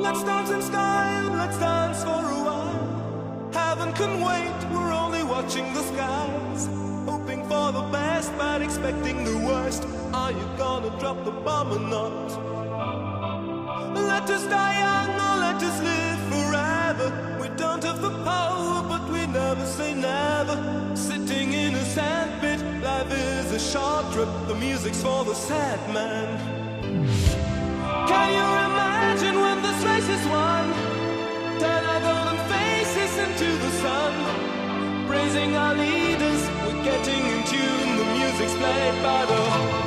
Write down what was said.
Let's dance in style, let's dance for a while. Heaven can wait, we're only watching the skies. Hoping for the best, but expecting the worst. Are you gonna drop the bomb or not? Let us die young or let us live forever. We don't have the power, but we never say never. Sitting in a sandpit, life is a short trip. The music's for the sad man. Can you imagine when this race is won? Turn our golden faces into the sun. Praising our leaders, we're getting in tune. The music's played by the